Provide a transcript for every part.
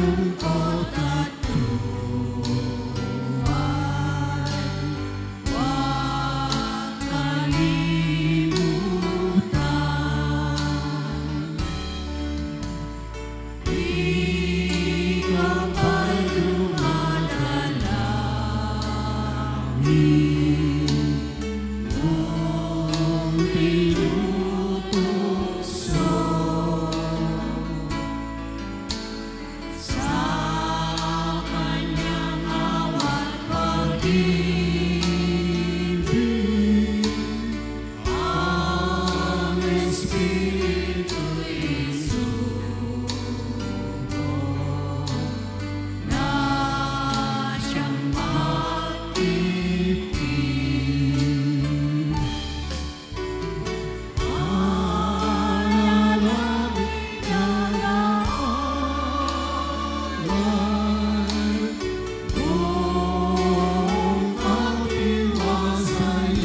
lungkot at tuwan, huwag kalimutan. Ikaw ba'y dumadalangin mong tinutukso sa kanyang awa't pag-ibig? Ang Espiritu'y sumo na siyang magtitipid. Panalangin na naaalay kung ang iwasayan,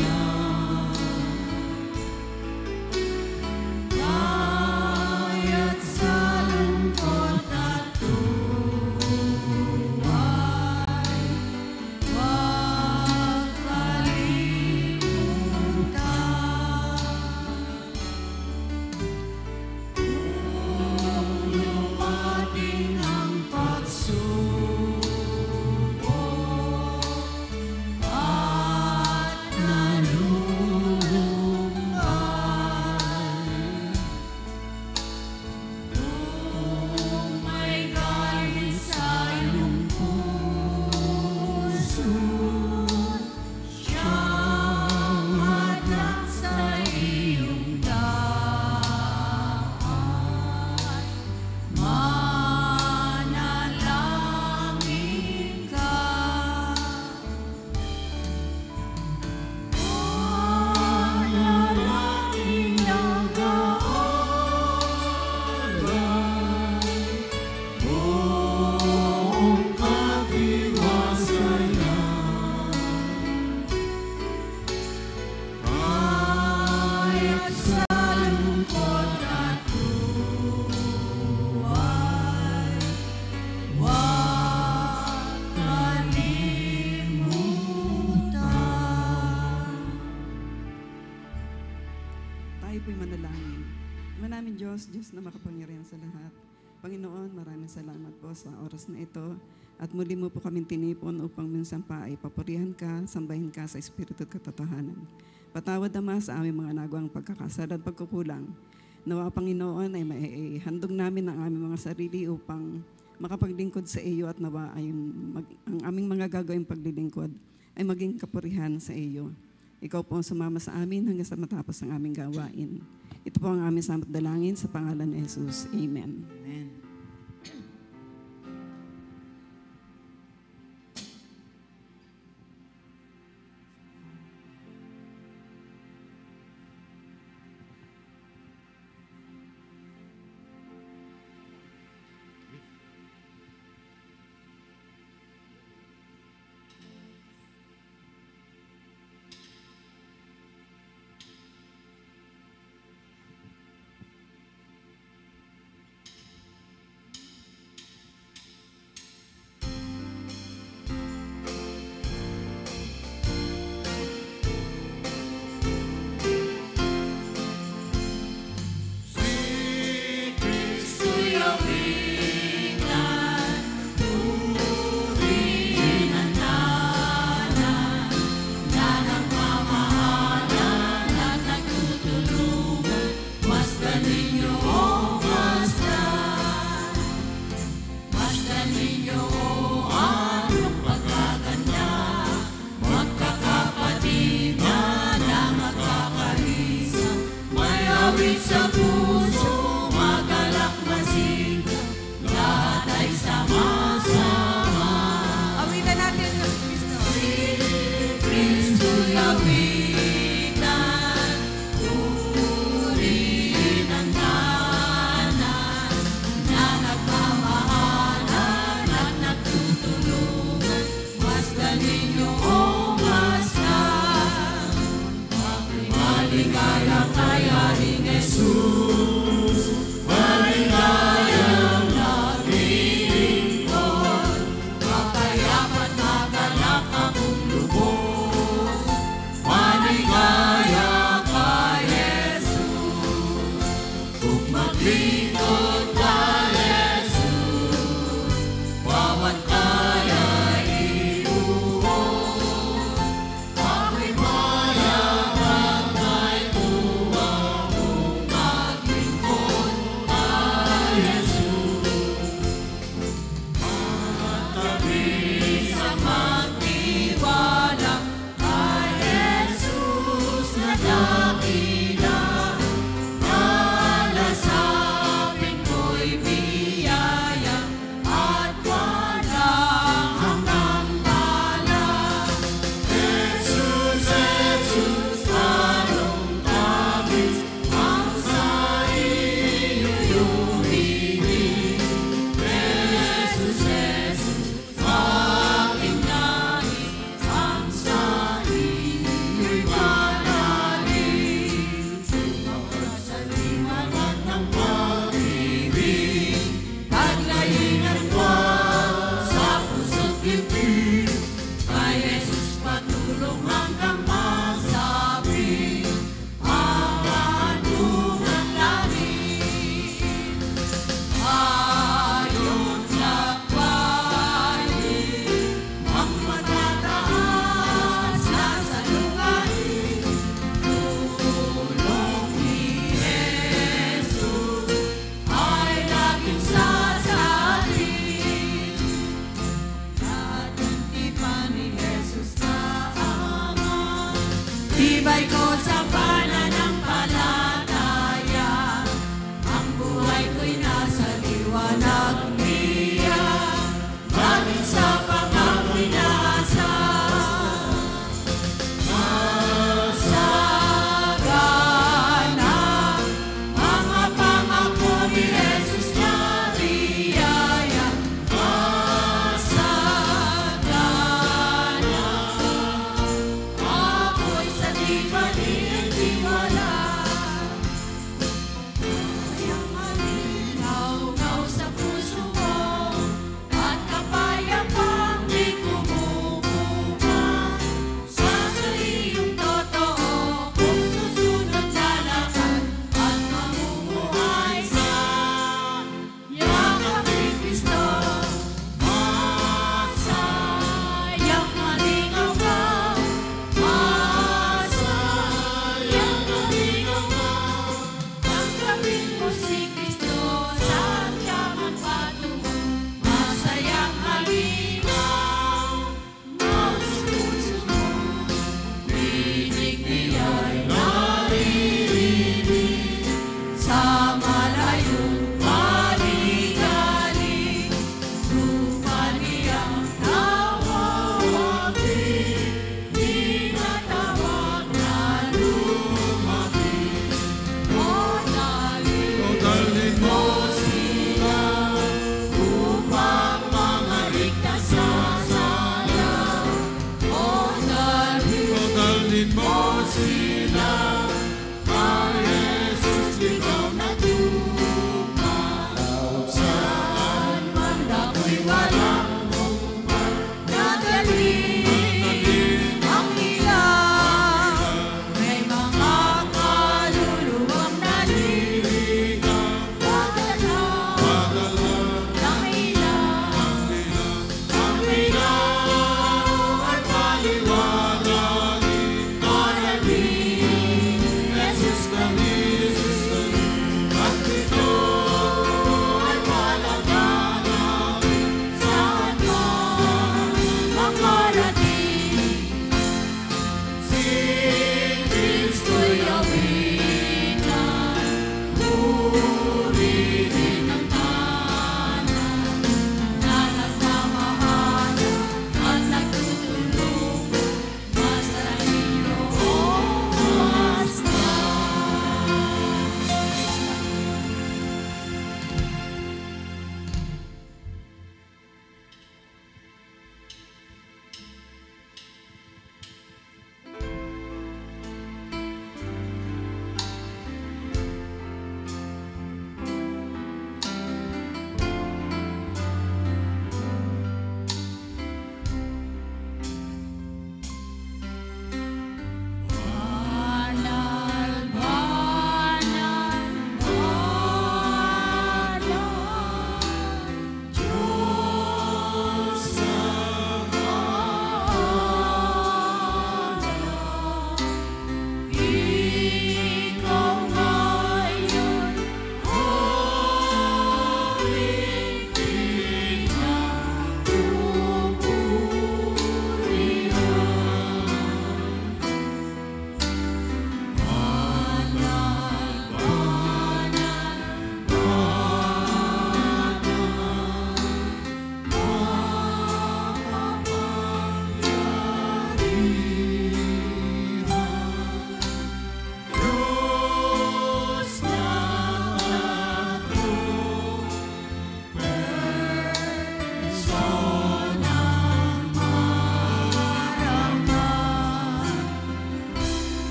kaya't sa lungkot at tuwa'y huwag kalimutan. Kung lumating ang pagsubok at nalulungay, kung may galit sa iyong puso, siyang hadlang sa iyong daan. Manalangin ka. Panalangin nag-aalay kung katiwasayan, kaya't sa lungkot at tuwa'y huwag kalimutan. Tayo po'y manalangin. Ama namin Diyos, Diyos na makapangyarihan sa lahat. Panginoon, maraming salamat po sa oras na ito. At muli mo po kaming tinipon upang minsan pa ay papurihan ka, sambahin ka sa Espiritu at katotohanan. Patawad Ama sa aming mga nagawang pagkakasala at pagkukulang. Nawa Panginoon ay maihandog namin ang aming mga sarili upang makapaglingkod sa iyo at nawa ay ang aming mga gagawing paglilingkod ay maging kapurihan sa iyo. Ikaw po ang sumama sa amin hanggang sa matapos ang aming gawain. Ito po ang aming samot dalangin sa pangalan ni Jesus. Amen. Amen.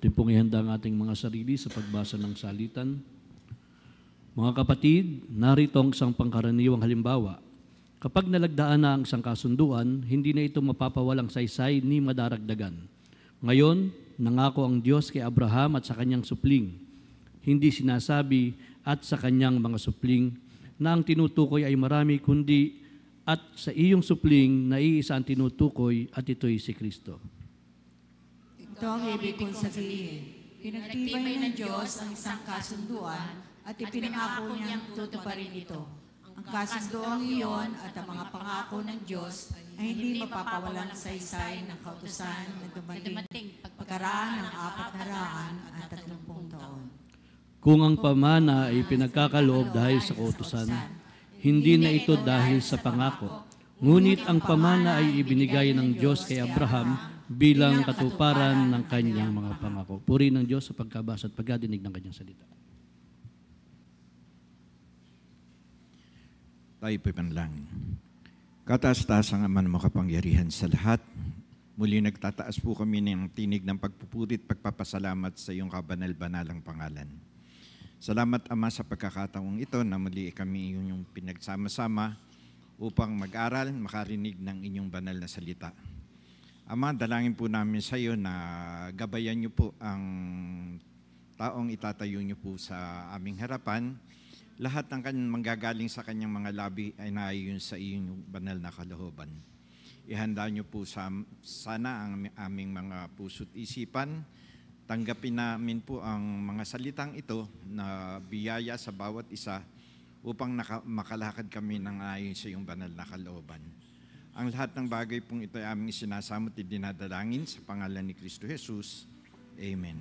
Atin pong ihanda ang ating mga sarili sa pagbasa ng salitan. Mga kapatid, narito ang isang pangkaraniwang halimbawa. Kapag nalagdaan na ang isang kasunduan, hindi na ito mapapawalang saysay ni madaragdagan. Ngayon, nangako ang Diyos kay Abraham at sa kanyang supling. Hindi sinasabi at sa kanyang mga supling na ang tinutukoy ay marami, kundi at sa iyong supling na iisa ang tinutukoy at ito'y si Kristo. Ito ang ibig kong sabihin. Pinagtibay ng Diyos ang isang kasunduan at ipinangako niyang tutuparin ito. Ang kasunduang iyon at ang mga pangako ng Diyos ay hindi mapapawalang saysay ng kautusan na dumating pagkaraan ng 430 taon. Kung ang pamana ay pinagkakaloob dahil sa kautusan, hindi na ito dahil sa pangako. Ngunit ang pamana ay ibinigay ng Diyos kay Abraham bilang katuparan ng kanyang mga pangako. Puri ng Diyos sa pagkabasa at pagkadinig ng kanyang salita. Tayo po'y panalangin. Kataas-taas ang Ama na makapangyarihan sa lahat. Muli nagtataas po kami ng tinig ng pagpupurit, pagpapasalamat sa iyong kabanal-banalang pangalan. Salamat, Ama, sa pagkakataong ito na muli kami inyong pinagsama-sama upang mag-aral, makarinig ng inyong banal na salita. Ama, dalangin po namin sa iyo na gabayan niyo po ang taong itatayo niyo po sa aming harapan. Lahat ng manggagaling sa kanyang mga labi ay naayon sa iyong banal na kalooban. Ihanda niyo po sana ang aming mga puso't isipan. Tanggapin namin po ang mga salitang ito na biyaya sa bawat isa upang makalakad kami ng ayon sa iyong banal na kalooban. Ang lahat ng bagay pong ito ay aming sinasamot at dinadalangin sa pangalan ni Kristo Jesus. Amen.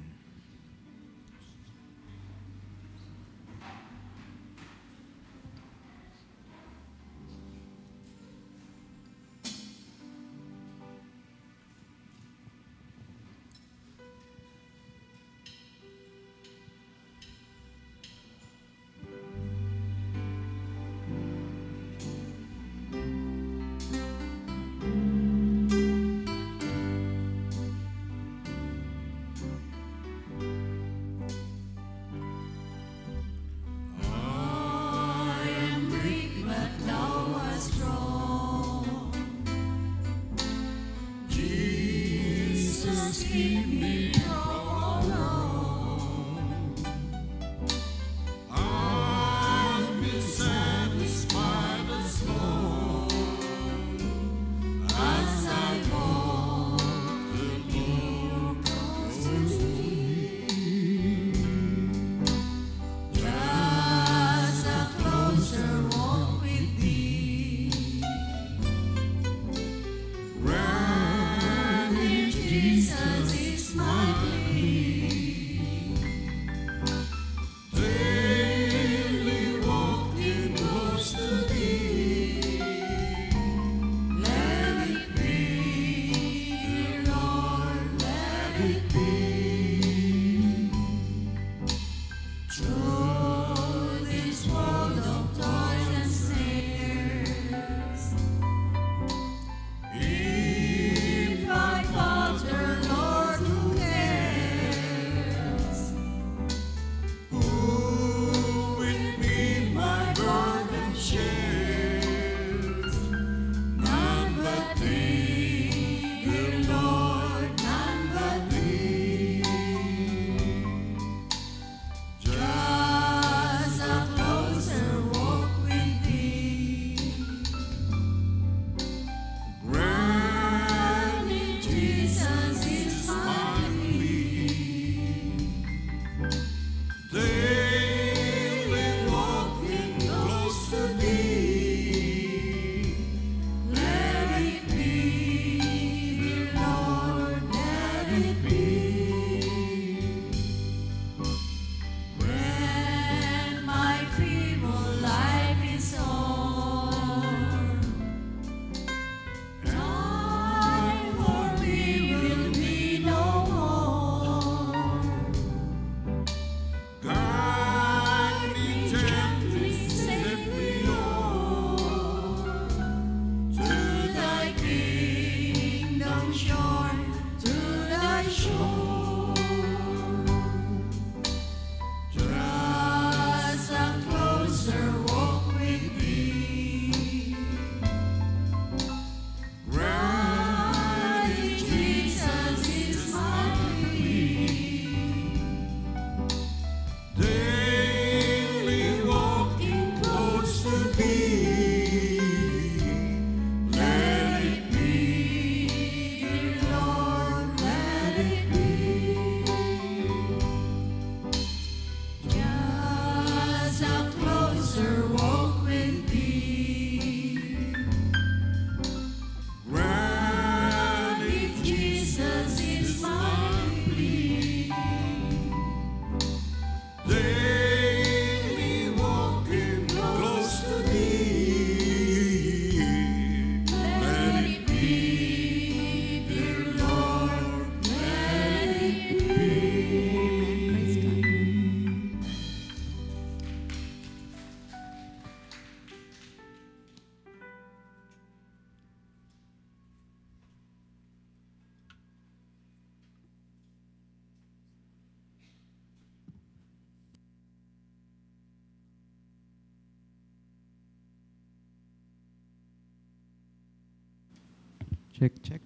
Check, check.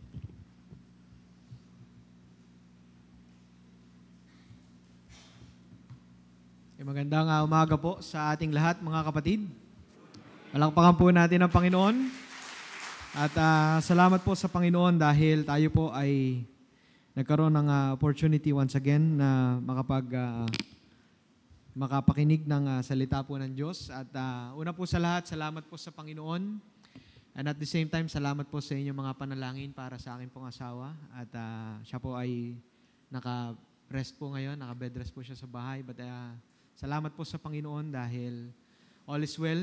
Magandang umaga po sa ating lahat, mga kapatid. Palakpakan po natin ang Panginoon. At salamat po sa Panginoon dahil tayo po ay nagkaroon ng opportunity once again na makapakinig ng salita po ng Diyos. At una po sa lahat, salamat po sa Panginoon. And at the same time, salamat po sa inyong mga panalangin para sa akin pong asawa. At siya po ay naka-rest po ngayon, naka-bed rest po siya sa bahay. But salamat po sa Panginoon dahil all is well,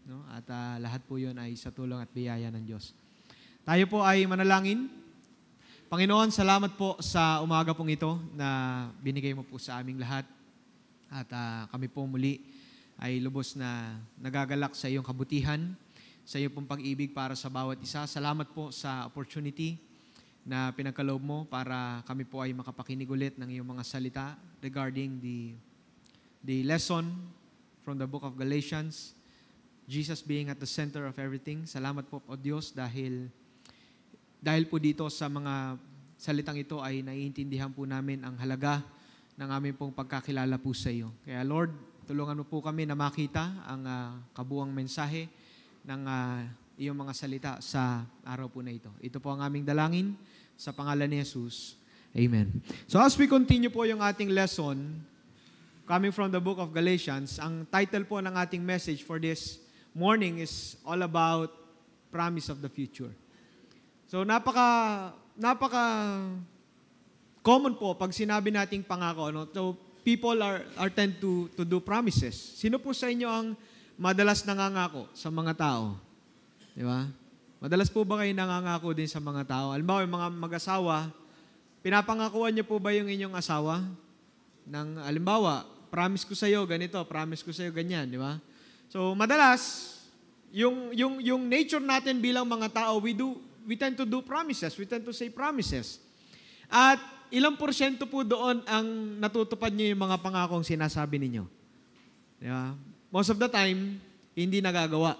no? At lahat po yun ay sa tulong at biyaya ng Diyos. Tayo po ay manalangin. Panginoon, salamat po sa umaga pong ito na binigay mo po sa aming lahat. At kami po muli ay lubos na nagagalak sa iyong kabutihan, sa iyong pong pag-ibig para sa bawat isa. Salamat po sa opportunity na pinagkaloob mo para kami po ay makapakinig ulit ng iyong mga salita regarding the lesson from the book of Galatians, Jesus being at the center of everything. Salamat po, O Diyos, dahil po dito sa mga salitang ito ay naiintindihan po namin ang halaga ng aming pong pagkakilala po sa iyo. Kaya Lord, tulungan mo po kami na makita ang kabuang mensahe ng iyong mga salita sa araw po na ito. Ito po ang aming dalangin sa pangalan ni Jesus. Amen. So as we continue po yung ating lesson, coming from the book of Galatians, ang title po ng ating message for this morning is all about promise of the future. So napaka common po pag sinabi nating pangako, no? So people are tend to do promises. Sino po sa inyo ang madalas nangangako sa mga tao? Di ba? Madalas po ba kayo nangangako din sa mga tao? Halimbawa, yung mga mag-asawa, pinapangakuan niyo po ba yung inyong asawa? Halimbawa, promise ko sa iyo ganito, promise ko sa iyo ganyan, di ba? So, madalas yung nature natin bilang mga tao, we tend to do promises, we tend to say promises. At ilang porsyento po doon ang natutupad niyo yung mga pangakong sinasabi ninyo? Di ba? Most of the time, hindi nagagawa.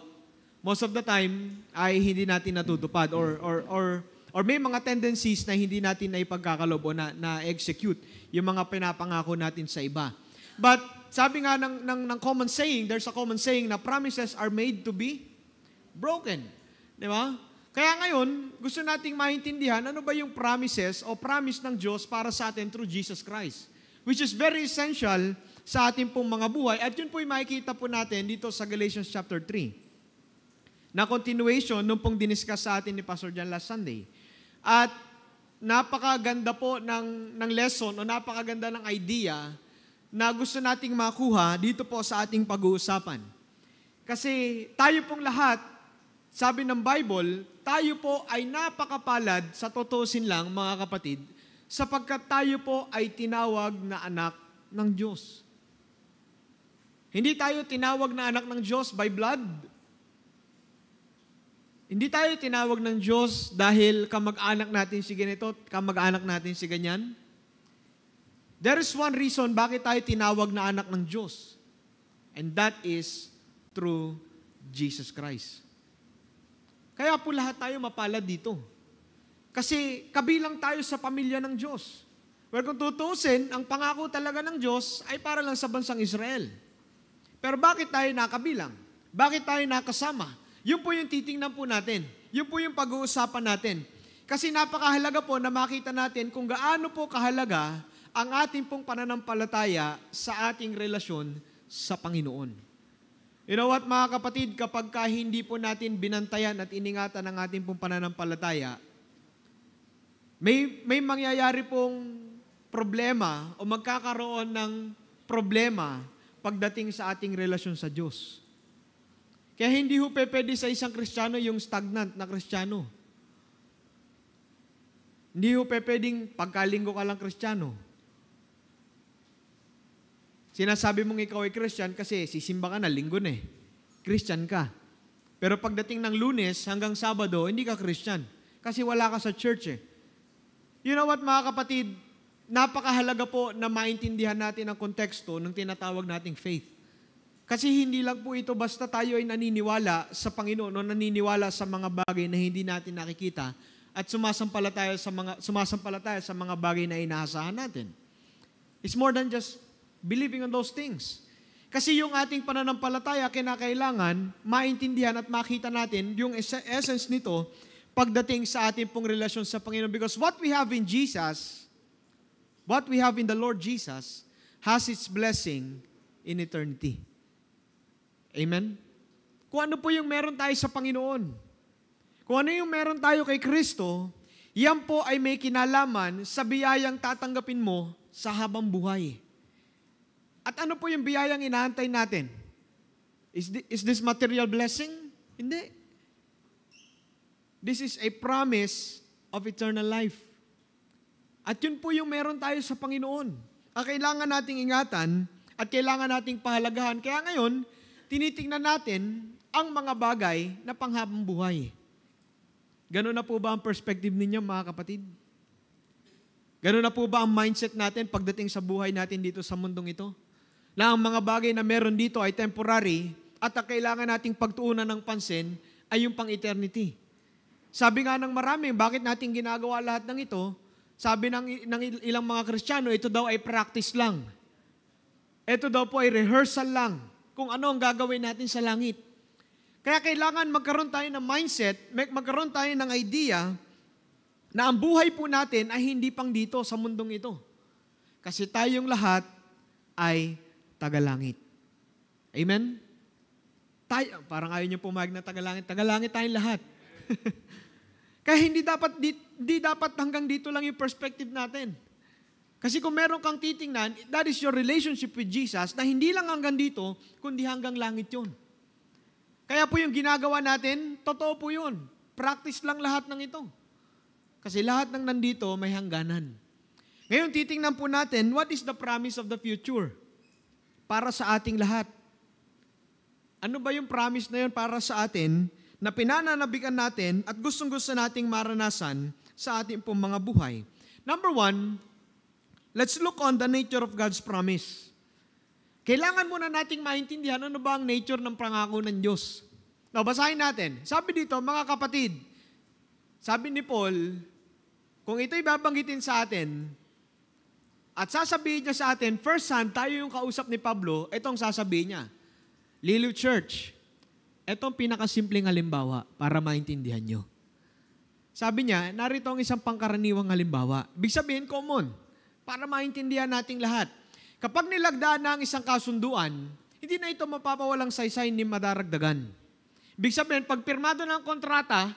Most of the time ay hindi natin natutupad or may mga tendencies na hindi natin naipagkakalob o na-execute yung mga pinapangako natin sa iba. But sabi nga ng common saying, there's a common saying na promises are made to be broken. Di ba? Kaya ngayon, gusto nating maintindihan ano ba yung promises o promise ng Diyos para sa atin through Jesus Christ, which is very essential sa ating pong mga buhay. At yun po yung makikita po natin dito sa Galatians chapter 3. Na continuation nung pong diniscuss sa atin ni Pastor John last Sunday. At napakaganda po ng lesson o napakaganda ng idea na gusto nating makuha dito po sa ating pag-uusapan. Kasi tayo pong lahat, sabi ng Bible, tayo po ay napakapalad sa tutusin lang, mga kapatid, sapagkat tayo po ay tinawag na anak ng Diyos. Hindi tayo tinawag na anak ng Diyos by blood. Hindi tayo tinawag ng Diyos dahil kamag-anak natin si ganito, kamag-anak natin si ganyan. There is one reason bakit tayo tinawag na anak ng Diyos. And that is through Jesus Christ. Kaya po lahat tayo mapalad dito. Kasi kabilang tayo sa pamilya ng Diyos. Well, kung tutusin, ang pangako talaga ng Diyos ay para lang sa bansang Israel. Pero bakit tayo nakabilang? Bakit tayo nakasama? Yun po yung titingnan po natin. Yun po yung pag-uusapan natin. Kasi napakahalaga po na makita natin kung gaano po kahalaga ang ating pong pananampalataya sa ating relasyon sa Panginoon. You know what, mga kapatid, kapag hindi po natin binantayan at iningatan ang ating pong pananampalataya, may mangyayari pong problema o magkakaroon ng problema pagdating sa ating relasyon sa Diyos. Kaya hindi ho pwede sa isang Kristiyano yung stagnant na Kristiyano. Hindi ho pwedeng pagkalinggo ka lang Kristiyano. Sinasabi mong ikaw ay Christian kasi sisimba ka na, linggo na eh. Christian ka. Pero pagdating ng Lunes hanggang Sabado, hindi ka Christian. Kasi wala ka sa church eh. You know what, mga kapatid? Napakahalaga po na maintindihan natin ang konteksto ng tinatawag nating faith. Kasi hindi lang po ito basta tayo ay naniniwala sa Panginoon o naniniwala sa mga bagay na hindi natin nakikita, at sumasampalataya sa mga bagay na inaasahan natin. It's more than just believing on those things. Kasi yung ating pananampalataya, kinakailangan maintindihan at makita natin yung essence nito pagdating sa ating pong relasyon sa Panginoon. Because what we have in Jesus, what we have in the Lord Jesus, has its blessing in eternity. Amen? Kung ano po yung meron tayo sa Panginoon, kung ano yung meron tayo kay Kristo, yan po ay may kinalaman sa biyayang tatanggapin mo sa habang buhay. At ano po yung biyayang inaantay natin? Is this material blessing? Hindi. This is a promise of eternal life. At yun po yung meron tayo sa Panginoon. Ang kailangan nating ingatan at kailangan nating pahalagahan. Kaya ngayon, tinitingnan natin ang mga bagay na panghabang buhay. Ganun na po ba ang perspective ninyo, mga kapatid? Ganun na po ba ang mindset natin pagdating sa buhay natin dito sa mundong ito? Na ang mga bagay na meron dito ay temporary at ang kailangan nating pagtuunan ng pansin ay yung pang-eternity. Sabi nga ng marami, bakit natin ginagawa lahat ng ito? Sabi ng ilang mga Kristiyano, ito daw ay practice lang. Ito daw po ay rehearsal lang kung ano ang gagawin natin sa langit. Kaya kailangan magkaroon tayo ng mindset, magkaroon tayo ng idea na ang buhay po natin ay hindi pang dito sa mundong ito. Kasi tayong lahat ay tagalangit. Amen? Parang ayaw niyo pumayag na tagalangit. Tagalangit tayong lahat. Kaya hindi dapat hanggang dito lang yung perspective natin. Kasi kung meron kang titingnan, that is your relationship with Jesus na hindi lang hanggang dito, kundi hanggang langit yun. Kaya po yung ginagawa natin, totoo po yun. Practice lang lahat ng ito. Kasi lahat ng nandito may hangganan. Ngayon, titingnan po natin, what is the promise of the future para sa ating lahat? Ano ba yung promise na yun para sa atin na pinananabikan natin at gustong-gusto nating maranasan sa ating pong mga buhay? Number one, let's look on the nature of God's promise. Kailangan muna nating maintindihan ano ba ang nature ng pangako ng Diyos. Now, basahin natin. Sabi dito, mga kapatid, sabi ni Paul, kung ito'y babanggitin sa atin, at sasabihin niya sa atin, first hand, tayo yung kausap ni Pablo, itong sasabihin niya, Liliw Church, itong pinakasimpleng halimbawa para maintindihan nyo. Sabi niya, narito ang isang pangkaraniwang halimbawa. Ibig sabihin, common, para maintindihan nating lahat. Kapag nilagdaan na ang isang kasunduan, hindi na ito mapapawalang saysay ni madaragdagan. Ibig sabihin, pag pirmado ng kontrata,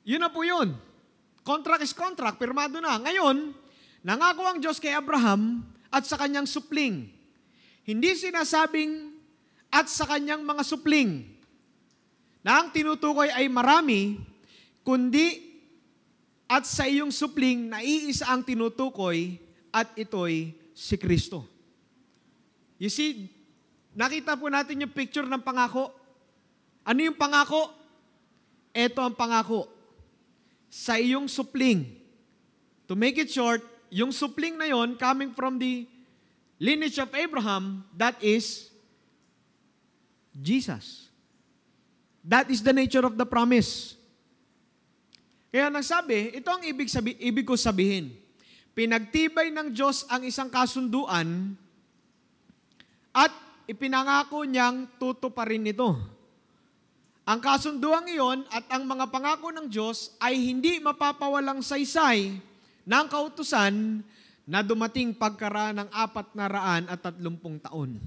yun na po yun. Contract is contract, pirmado na. Ngayon, nangako ang Diyos kay Abraham at sa kanyang supling. Hindi sinasabing at sa kanyang mga supling na ang tinutukoy ay marami, kundi at sa iyong supling na iisa ang tinutukoy at ito'y si Kristo. You see, nakita po natin yung picture ng pangako. Ano yung pangako? Ito ang pangako. Sa iyong supling. To make it short, yung supling na yon coming from the lineage of Abraham, that is Jesus. That is the nature of the promise. Kaya nagsabi, ito ang ibig ko sabihin. Pinagtibay ng Diyos ang isang kasunduan at ipinangako niyang tutuparin ito. Ang kasunduang iyon at ang mga pangako ng Diyos ay hindi mapapawalang saysay ng kautusan na dumating pagkaraan ng 430 taon.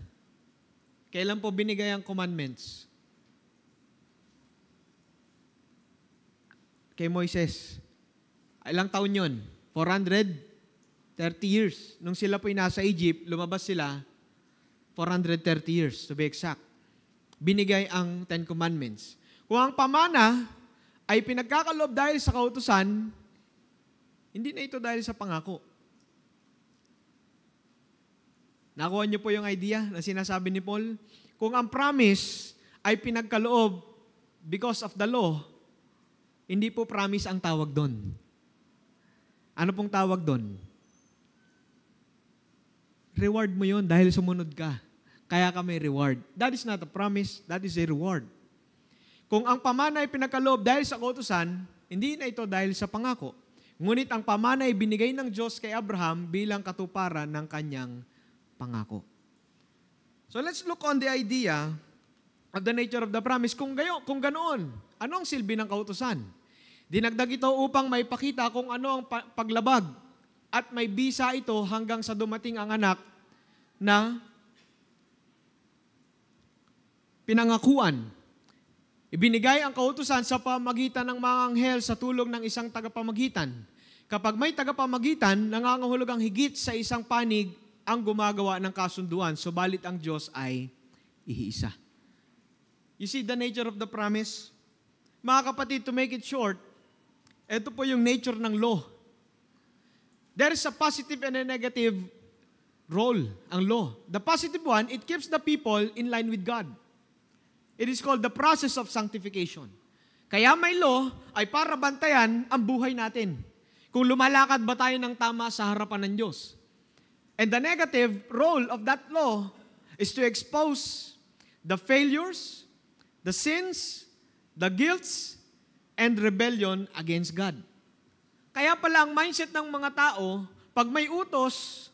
Kailan po binigay ang commandments? Kay Moises. Ilang taon yun? 430 years. Nung sila po'y nasa Egypt, lumabas sila 430 years, to be exact. Binigay ang 10 Commandments. Kung ang pamana ay pinagkakaloob dahil sa kautusan, hindi na ito dahil sa pangako. Nakuha niyo po yung idea na sinasabi ni Paul? Kung ang promise ay pinagkaloob because of the law, hindi po promise ang tawag doon. Ano pong tawag doon? Reward mo yun dahil sumunod ka. Kaya ka may reward. That is not a promise, that is a reward. Kung ang pamana ay pinagkaloob dahil sa kautusan, hindi na ito dahil sa pangako. Ngunit ang pamana ay binigay ng Diyos kay Abraham bilang katuparan ng kanyang pangako. So let's look on the idea of the nature of the promise. Kung ganoon, anong silbi ng kautusan? Dinagdag ito upang maipakita kung ano ang paglabag at may bisa ito hanggang sa dumating ang anak na pinangakuan. Ibinigay ang kautusan sa pamagitan ng mga anghel sa tulong ng isang tagapamagitan. Kapag may tagapamagitan, nangangahulog ang higit sa isang panig ang gumagawa ng kasunduan, subalit ang Diyos ay iisa. You see the nature of the promise? Mga kapatid, to make it short, ito po yung nature ng law. There is a positive and a negative role, ang law. The positive one, it keeps the people in line with God. It is called the process of sanctification. Kaya may law ay para bantayan ang buhay natin. Kung lumalakad ba tayo ng tama sa harapan ng Diyos. And the negative role of that law is to expose the failures, the sins, the guilts, and rebellion against God. Kaya pala ang mindset ng mga tao, pag may utos,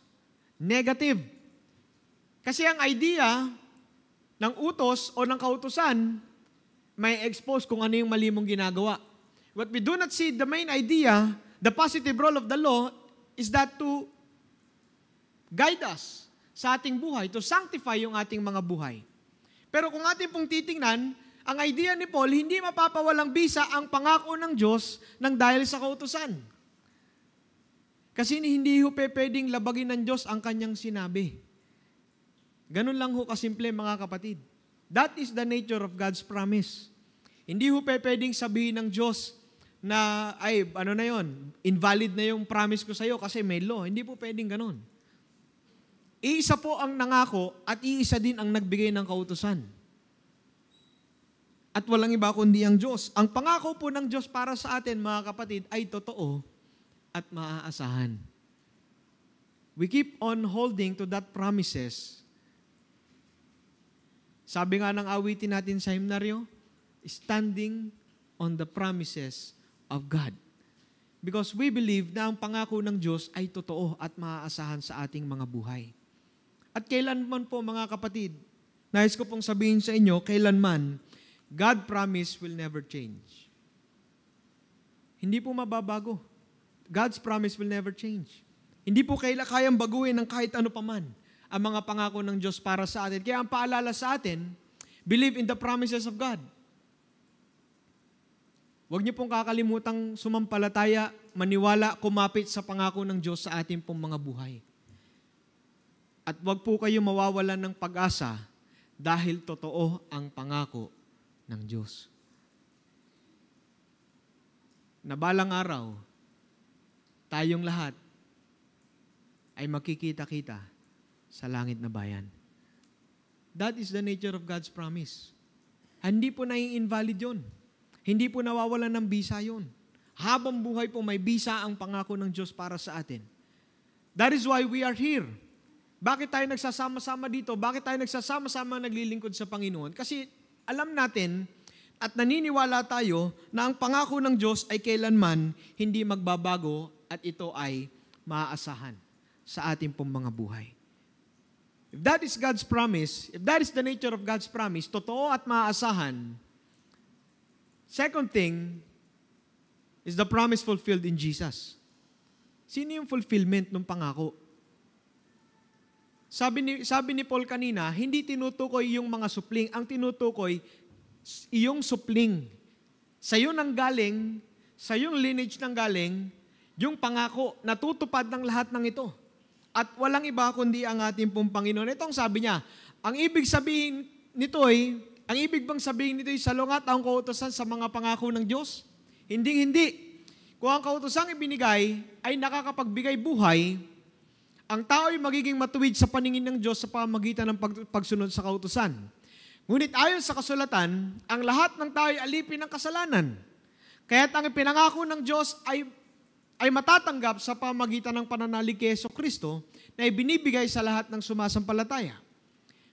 negative. Kasi ang idea ng utos o ng kautusan, may expose kung ano yung mali mong ginagawa. What we do not see, the main idea, the positive role of the law, is that to guide us sa ating buhay, to sanctify yung ating mga buhay. Pero kung ating pong titingnan, ang idea ni Paul, hindi mapapawalang bisa ang pangako ng Diyos nang dahil sa kautusan. Kasi hindi ho pwedeng labagin ng Diyos ang kanyang sinabi. Ganun lang ho kasimple mga kapatid. That is the nature of God's promise. Hindi ho pwedeng sabihin ng Diyos na, ay, ano na yon, invalid na yung promise ko sa iyo kasi may law. Hindi po pwedeng ganun. Iisa po ang nangako at iisa din ang nagbigay ng kautusan. At walang iba kundi ang Diyos. Ang pangako po ng Diyos para sa atin, mga kapatid, ay totoo at maaasahan. We keep on holding to that promises. Sabi nga ng awitin natin sa himnaryo, standing on the promises of God. Because we believe na ang pangako ng Diyos ay totoo at maaasahan sa ating mga buhay. At kailanman po mga kapatid, nais ko pong sabihin sa inyo, kailanman, God promise will never change. Hindi po mababago. God's promise will never change. Hindi po kayang baguhin ng kahit ano paman ang mga pangako ng Diyos para sa atin. Kaya ang paalala sa atin, believe in the promises of God. Huwag niyo pong kakalimutang sumampalataya, maniwala, kumapit sa pangako ng Diyos sa ating pong mga buhay. At huwag po kayo mawawalan ng pag-asa dahil totoo ang pangako ng Diyos. Na balang araw, tayong lahat ay makikita-kita sa langit na bayan. That is the nature of God's promise. Hindi po nai-invalid yun. Hindi po nawawalan ng bisa yun. Habang buhay po may bisa ang pangako ng Diyos para sa atin. That is why we are here. Bakit tayo nagsasama-sama dito? Bakit tayo nagsasama-sama naglilingkod sa Panginoon? Kasi alam natin at naniniwala tayo na ang pangako ng Diyos ay kailanman hindi magbabago at ito ay maaasahan sa ating pong mga buhay. If that is God's promise, if that is the nature of God's promise, totoo at maaasahan, second thing is the promise fulfilled in Jesus. Sino yung fulfillment ng pangako? Sabi ni Paul kanina, hindi tinutukoy yung mga supling. Ang tinutukoy, iyong supling. Sa iyo nang galing, sa iyong lineage nang galing, yung pangako, natutupad ng lahat ng ito. At walang iba kundi ang ating pong Panginoon. Itong sabi niya, ang ibig bang sabihin nito ay salungat ang kautusan sa mga pangako ng Diyos? Hindi. Kung ang kautosang ibinigay ay nakakapagbigay buhay, ang tao ay magiging matuwid sa paningin ng Diyos sa pamamagitan ng pagsunod sa kautusan. Ngunit ayon sa kasulatan, ang lahat ng tao ay alipin ng kasalanan. Kaya't ang ipinangako ng Diyos ay matatanggap sa pamamagitan ng pananalig kay Jesucristo na ibinibigay sa lahat ng sumasampalataya.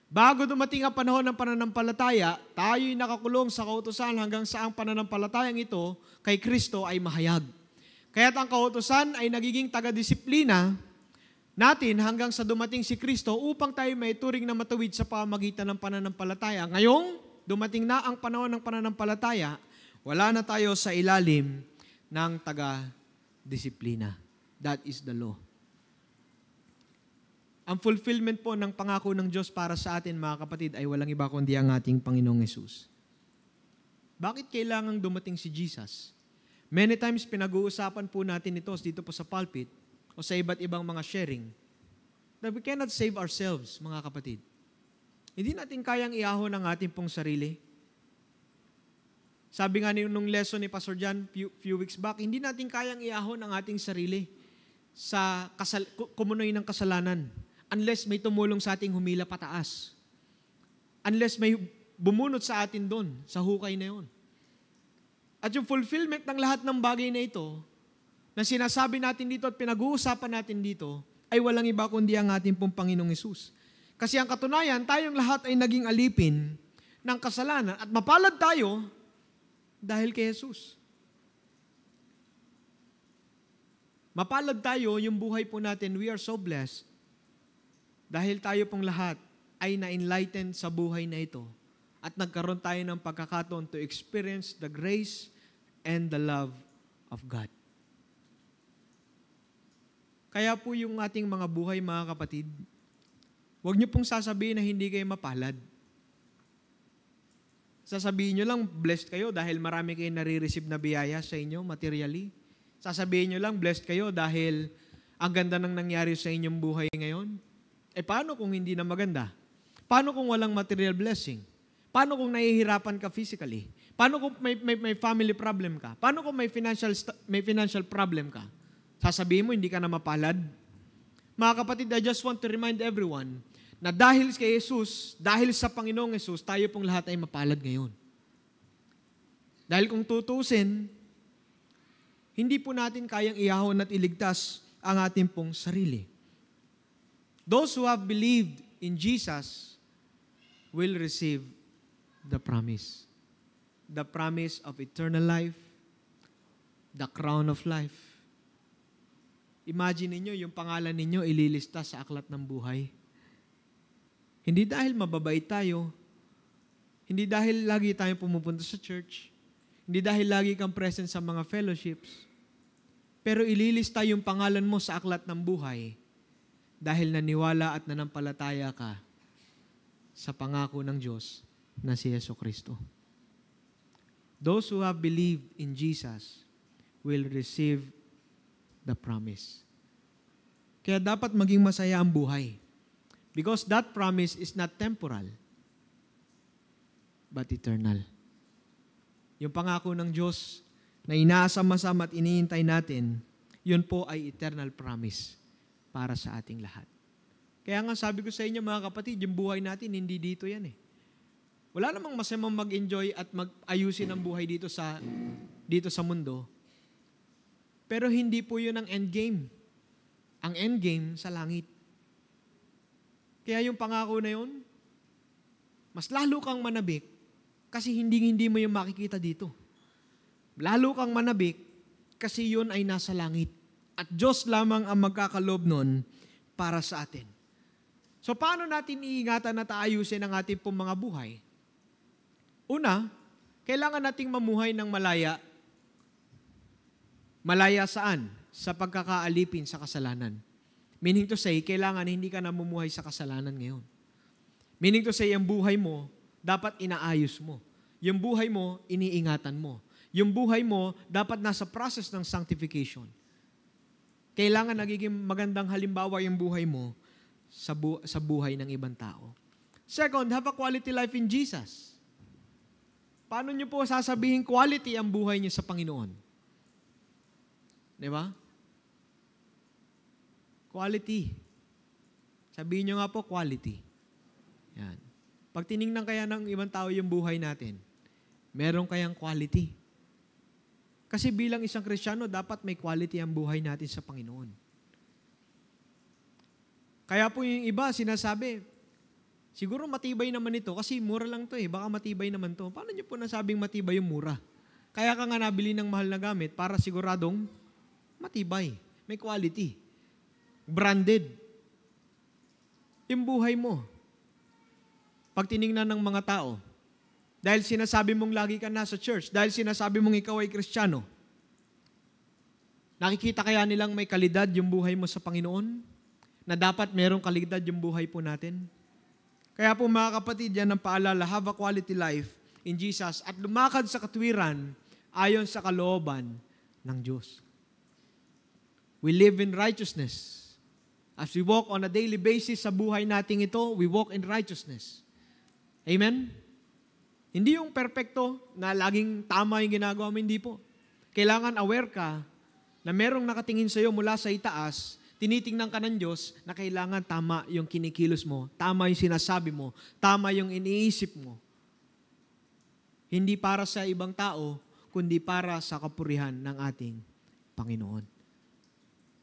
Bago dumating ang panahon ng pananampalataya, tayo'y nakakulong sa kautusan hanggang sa ang pananampalatayang ito kay Kristo ay mahayag. Kaya't ang kautusan ay nagiging taga-disiplina natin hanggang sa dumating si Kristo upang tayo may turing na matuwid sa pamagitan ng pananampalataya. Ngayong dumating na ang panahon ng pananampalataya, wala na tayo sa ilalim ng taga-disiplina. That is the law. Ang fulfillment po ng pangako ng Diyos para sa atin, mga kapatid, ay walang iba kundi ang ating Panginoong Hesus. Bakit kailangang dumating si Jesus? Many times pinag-uusapan po natin ito dito po sa pulpit o sa iba't ibang mga sharing that we cannot save ourselves, mga kapatid. Hindi natin kayang iahon ang ating pong sarili. Sabi nga nung lesson ni Pastor John few weeks back, hindi natin kayang iahon ang ating sarili sa kumunoy ng kasalanan unless may tumulong sa ating humila pataas. Unless may bumunot sa atin doon, sa hukay na yun. At yung fulfillment ng lahat ng bagay na ito, na sinasabi natin dito at pinag-uusapan natin dito, ay walang iba kundi ang ating pong Panginoong Hesus. Kasi ang katunayan, tayong lahat ay naging alipin ng kasalanan at mapalad tayo dahil kay Jesus. Mapalad tayo, yung buhay po natin, we are so blessed dahil tayo pong lahat ay na-enlighten sa buhay na ito at nagkaroon tayo ng pagkakataon to experience the grace and the love of God. Kaya po yung ating mga buhay, mga kapatid, huwag niyo pong sasabihin na hindi kayo mapalad. Sasabihin niyo lang, blessed kayo dahil marami kayong nare-receive na biyaya sa inyo materially. Sasabihin niyo lang, blessed kayo dahil ang ganda ng nangyari sa inyong buhay ngayon. Paano kung hindi na maganda? Paano kung walang material blessing? Paano kung nahihirapan ka physically? Paano kung may family problem ka? Paano kung may financial problem ka? Sasabihin mo, hindi ka na mapalad? Mga kapatid, I just want to remind everyone na dahil kay Jesus, dahil sa Panginoong Jesus, tayo pong lahat ay mapalad ngayon. Dahil kung tutusin, hindi po natin kayang iahon at iligtas ang ating pong sarili. Those who have believed in Jesus will receive the promise. The promise of eternal life, the crown of life. Imagine ninyo, yung pangalan ninyo ililista sa aklat ng buhay. Hindi dahil mababait tayo, hindi dahil lagi tayong pumupunta sa church, hindi dahil lagi kang present sa mga fellowships, pero ililista yung pangalan mo sa aklat ng buhay dahil naniwala at nanampalataya ka sa pangako ng Diyos na si Jesucristo. Those who have believed in Jesus will receive the promise. Kaya dapat maging masaya ang buhay. Because that promise is not temporal, but eternal. Yung pangako ng Diyos na inaasam-asam at iniintay natin, yun po ay eternal promise para sa ating lahat. Kaya nga sabi ko sa inyo, mga kapatid, yung buhay natin, hindi dito yan eh. Wala namang masamang mag-enjoy at mag-ayusin ang buhay dito sa mundo. Pero hindi po yun ang endgame. Ang endgame sa langit. Kaya yung pangako na yun, mas lalo kang manabik kasi hindi mo yung makikita dito. Lalo kang manabik kasi yun ay nasa langit. At Diyos lamang ang magkakaloob nun para sa atin. So paano natin iingatan at aayusin ang ating pong mga buhay? Una, kailangan nating mamuhay ng malaya. Malaya saan? Sa pagkakaalipin sa kasalanan. Meaning to say, kailangan hindi ka namumuhay sa kasalanan ngayon. Meaning to say, ang buhay mo, dapat inaayos mo. Yung buhay mo, iniingatan mo. Yung buhay mo, dapat nasa process ng sanctification. Kailangan nagiging magandang halimbawa yung buhay mo sa buhay ng ibang tao. Second, have a quality life in Jesus. Paano nyo po sasabihin quality ang buhay niyo sa Panginoon? Di ba? Quality. Sabihin nyo nga po, quality. Yan. Pag tinignan kaya ng ibang tao yung buhay natin, meron kayang quality. Kasi bilang isang Kristiyano, dapat may quality ang buhay natin sa Panginoon. Kaya po yung iba, sinasabi, siguro matibay naman ito kasi mura lang to eh. Baka matibay naman to. Paano niyo po nasabing matibay yung mura? Kaya ka nga nabili ng mahal na gamit para siguradong matibay. May quality. Branded. Yung buhay mo. Pag tiningnan ng mga tao, dahil sinasabi mong lagi ka nasa church, dahil sinasabi mong ikaw ay Kristiyano, nakikita kaya nilang may kalidad yung buhay mo sa Panginoon? Na dapat merong kalidad yung buhay po natin? Kaya po mga kapatid, yan ang paalala, have a quality life in Jesus at lumakad sa katwiran ayon sa kalooban ng Diyos. We live in righteousness. As we walk on a daily basis sa buhay nating ito, we walk in righteousness. Amen? Hindi yung perfecto na laging tama yung ginagawa mo, hindi po. Kailangan aware ka na merong nakatingin sa iyo mula sa itaas, tinitingnan ka ng Diyos na kailangan tama yung kinikilos mo, tama yung sinasabi mo, tama yung iniisip mo. Hindi para sa ibang tao, kundi para sa kapurihan ng ating Panginoon.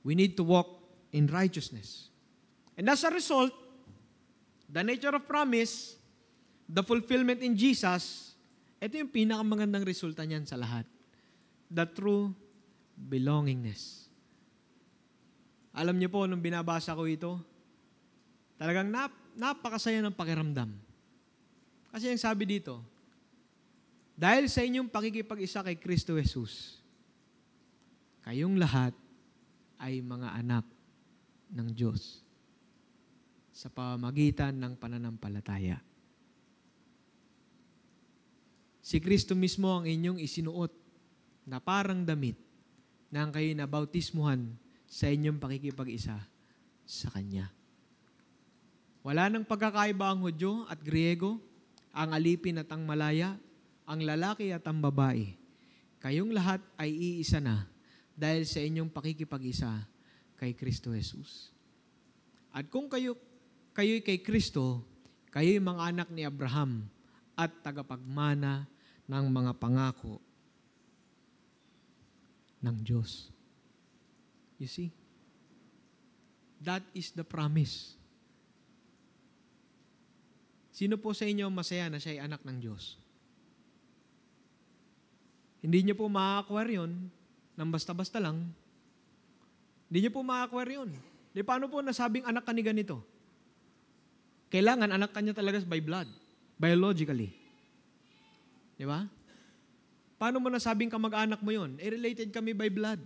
We need to walk in righteousness. And as a result, the nature of promise, the fulfillment in Jesus, ito yung pinakamagandang resulta niyan sa lahat. The true belongingness. Alam niyo po, nung binabasa ko ito, talagang napakasaya ng pakiramdam. Kasi yung sabi dito, dahil sa inyong pakikipag-isa kay Kristo Jesus, kayong lahat ay mga anak ng Diyos sa pamamagitan ng pananampalataya. Si Kristo mismo ang inyong isinuot na parang damit na ang kayo nabautismuhan sa inyong pakikipag-isa sa Kanya. Wala nang pagkakaiba ang Hudyo at Griego, ang alipin at ang malaya, ang lalaki at ang babae. Kayong lahat ay iisa na dahil sa inyong pakikipag-isa kay Kristo Jesus. At kung kayo'y kay Kristo, kayo'y mga anak ni Abraham at tagapagmana ng mga pangako ng Diyos. You see? That is the promise. Sino po sa inyo masaya na siya ay anak ng Diyos? Hindi niyo po ma-acquire yun nang basta-basta lang. Hindi niyo po ma-acquire yun. Di paano po nasabing anak ka ni ganito? Kailangan anak ka niya talaga by blood, biologically. Di ba? Paano mo nasabing kamag-anak mo yun? Related kami by blood.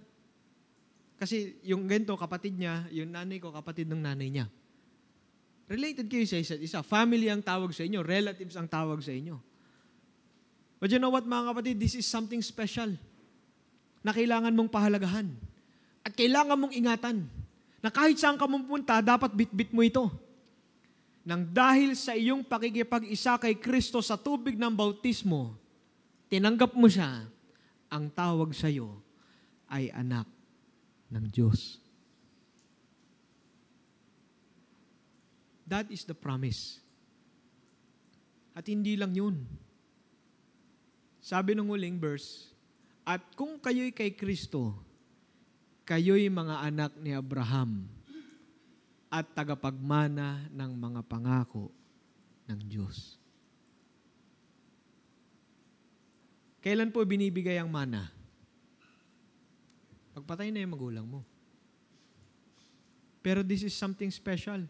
Kasi yung ganito, kapatid niya, yung nanay ko, kapatid ng nanay niya. Related kayo sa isa't isa. Family ang tawag sa inyo. Relatives ang tawag sa inyo. But you know what mga kapatid? This is something special na kailangan mong pahalagahan. At kailangan mong ingatan na kahit saan ka pumunta, dapat bit-bit mo ito. Nang dahil sa iyong pakikipag-isa kay Kristo sa tubig ng bautismo, tinanggap mo siya, ang tawag sa iyo ay anak ng Diyos. That is the promise. At hindi lang yun. Sabi ng huling verse, at kung kayo'y kay Kristo, kayo'y mga anak ni Abraham at tagapagmana ng mga pangako ng Diyos. Kailan po binibigay ang mana? Pagpatay na yung magulang mo. Pero this is something special.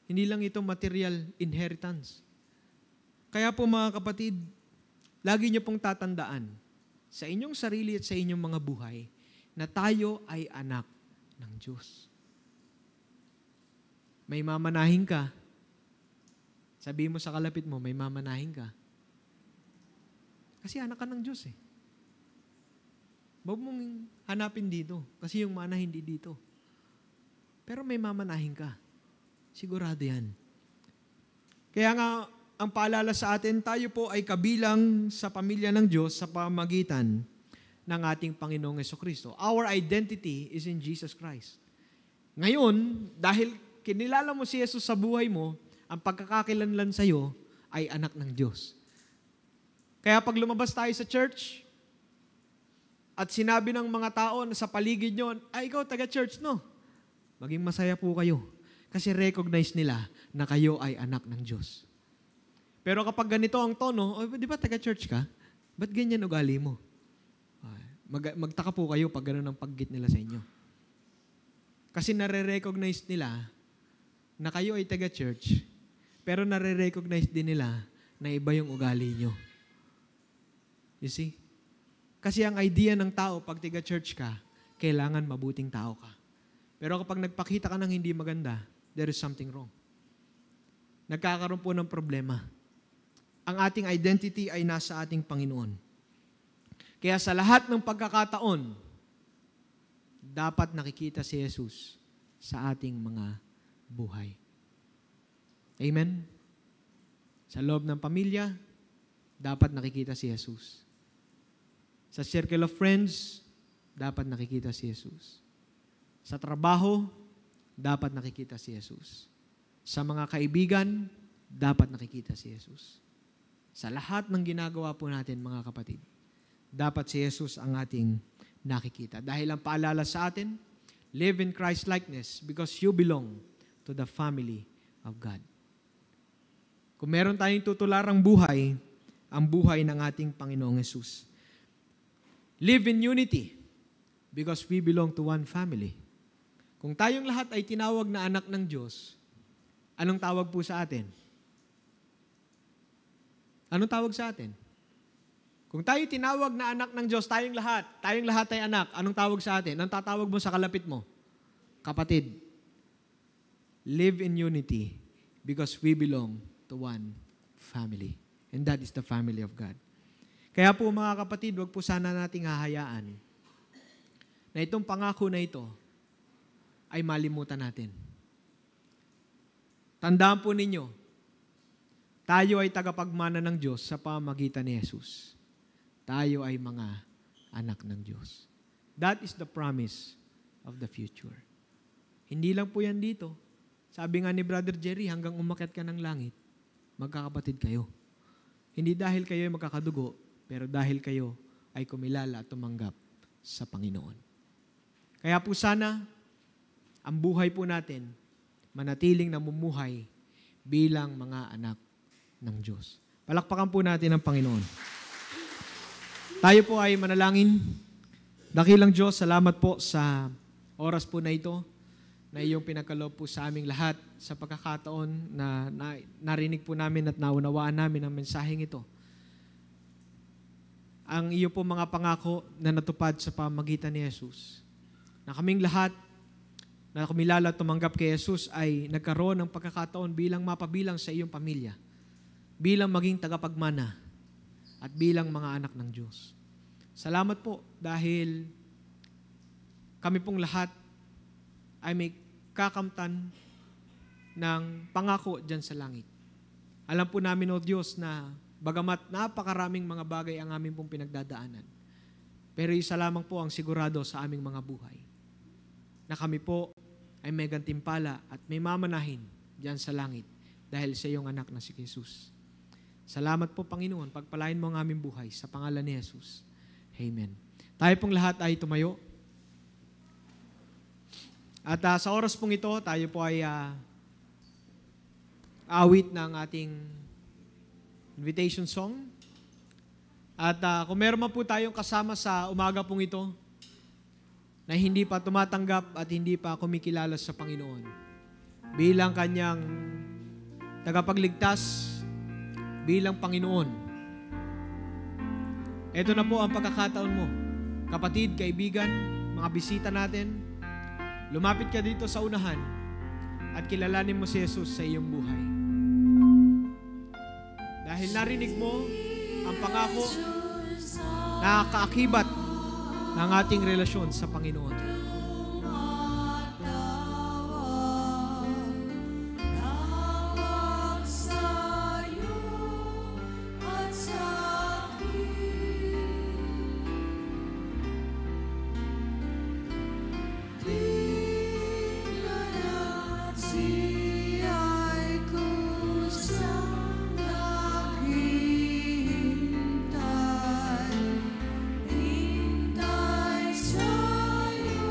Hindi lang ito material inheritance. Kaya po mga kapatid, lagi niyo pong tatandaan sa inyong sarili at sa inyong mga buhay na tayo ay anak ng Diyos. May mamanahin ka. Sabihin mo sa kalapit mo, may mamanahin ka. Kasi anak ka ng Diyos eh. Huwag mong hanapin dito kasi yung mana hindi dito. Pero may mamanahin ka. Sigurado yan. Kaya nga, ang paalala sa atin, tayo po ay kabilang sa pamilya ng Diyos sa pamamagitan ng ating Panginoong Jesucristo. Our identity is in Jesus Christ. Ngayon, dahil kinilala mo si Jesus sa buhay mo, ang pagkakakilanlan sa iyo ay anak ng Diyos. Kaya pag lumabas tayo sa church at sinabi ng mga tao na sa paligid nyo, ay ikaw taga-church, no? Maging masaya po kayo kasi recognize nila na kayo ay anak ng Diyos. Pero kapag ganito ang tono, di ba taga-church ka? Ba't ganyan ugali mo? Magtaka po kayo pag gano'n ang paggit nila sa inyo. Kasi nare-recognize nila na kayo ay taga-church, pero nare-recognize din nila na iba yung ugali nyo. You see? Kasi ang idea ng tao, pag taga-church ka, kailangan mabuting tao ka. Pero kapag nagpakita ka ng hindi maganda, there is something wrong. Nagkakaroon po ng problema. Ang ating identity ay nasa ating Panginoon. Kaya sa lahat ng pagkakataon, dapat nakikita si Jesus sa ating mga buhay. Amen? Sa loob ng pamilya, dapat nakikita si Jesus. Sa circle of friends, dapat nakikita si Jesus. Sa trabaho, dapat nakikita si Jesus. Sa mga kaibigan, dapat nakikita si Jesus. Sa lahat ng ginagawa po natin, mga kapatid, dapat si Jesus ang ating nakikita. Dahil ang paalala sa atin, live in Christ-likeness because you belong to the family of God. Kung meron tayong tutularang buhay, ang buhay ng ating Panginoong Jesus. Live in unity because we belong to one family. Kung tayong lahat ay tinawag na anak ng Diyos, anong tawag po sa atin? Anong tawag sa atin? Kung tayo tinawag na anak ng Diyos, tayong lahat ay anak, anong tawag sa atin? Anong tatawag mo sa kalapit mo? Kapatid. Live in unity because we belong to one family. And that is the family of God. Kaya po mga kapatid, wag po sana nating hahayaan na itong pangako na ito ay malimutan natin. Tandaan po ninyo, tayo ay tagapagmana ng Diyos sa pamamagitan ni Jesus. Tayo ay mga anak ng Diyos. That is the promise of the future. Hindi lang po yan dito. Sabi nga ni Brother Jerry, hanggang umakyat ka ng langit, magkakapatid kayo. Hindi dahil kayo ay magkakadugo, pero dahil kayo ay kumilala at tumanggap sa Panginoon. Kaya po sana, ang buhay po natin, manatiling namumuhay bilang mga anak ng Diyos. Palakpakan po natin ang Panginoon. Tayo po ay manalangin. Dakilang Diyos, salamat po sa oras po na ito na iyong pinagkaloob po sa aming lahat sa pagkakataon na narinig po namin at naunawaan namin ang mensaheng ito. Ang iyo po mga pangako na natupad sa pamamagitan ni Jesus. Na kaming lahat na kumilala at tumanggap kay Jesus ay nagkaroon ng pagkakataon bilang mapabilang sa iyong pamilya, bilang maging tagapagmana, at bilang mga anak ng Diyos. Salamat po dahil kami pong lahat ay may kakamtan ng pangako dyan sa langit. Alam po namin, O Diyos, na bagamat napakaraming mga bagay ang aming pong pinagdadaanan, pero isa lamang po ang sigurado sa aming mga buhay, na kami po ay may gantimpala at may mamanahin dyan sa langit dahil sa iyong anak na si Jesus. Salamat po, Panginoon. Pagpalain mo ang aming buhay sa pangalan ni Jesus. Amen. Tayo pong lahat ay tumayo. At sa oras pong ito, tayo po ay awit ng ating invitation song. At kung meron man po tayong kasama sa umaga pong ito na hindi pa tumatanggap at hindi pa kumikilala sa Panginoon bilang kanyang tagapagligtas, bilang Panginoon. Ito na po ang pagkakataon mo. Kapatid, kaibigan, mga bisita natin, lumapit ka dito sa unahan at kilalanin mo si Jesus sa iyong buhay. Dahil narinig mo ang pangako na kaakibat ng ating relasyon sa Panginoon. Hintay sa'yo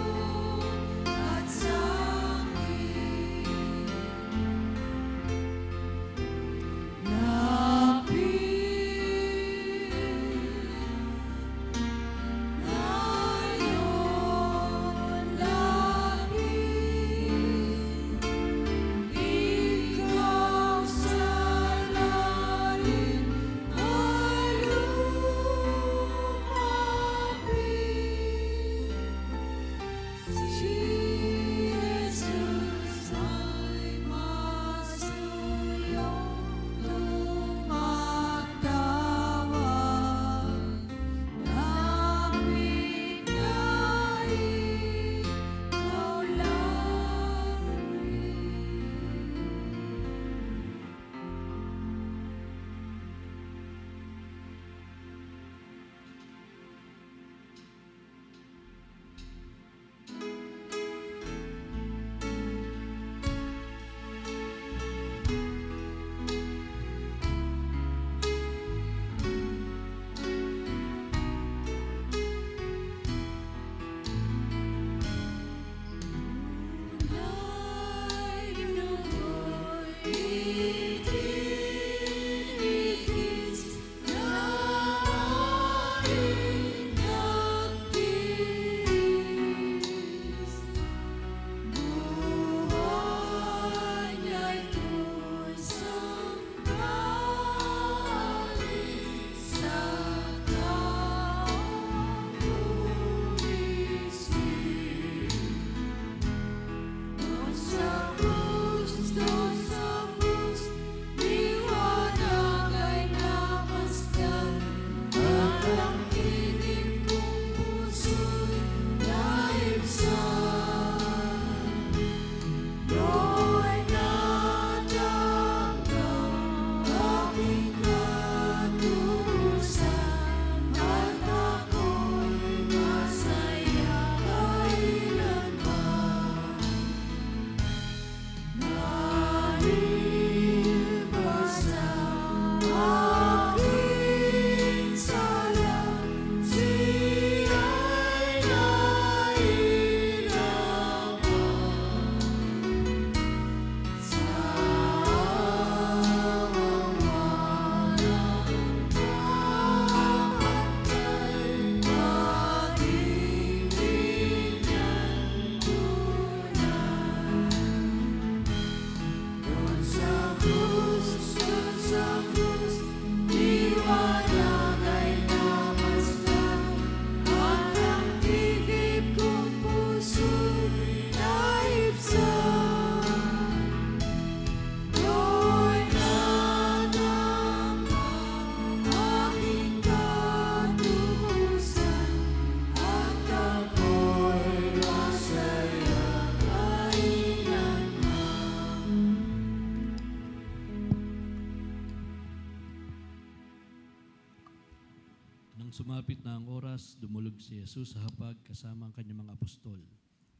Nang sumapit na ang oras, dumulog si Jesus sa hapag kasama ang kanyang mga apostol.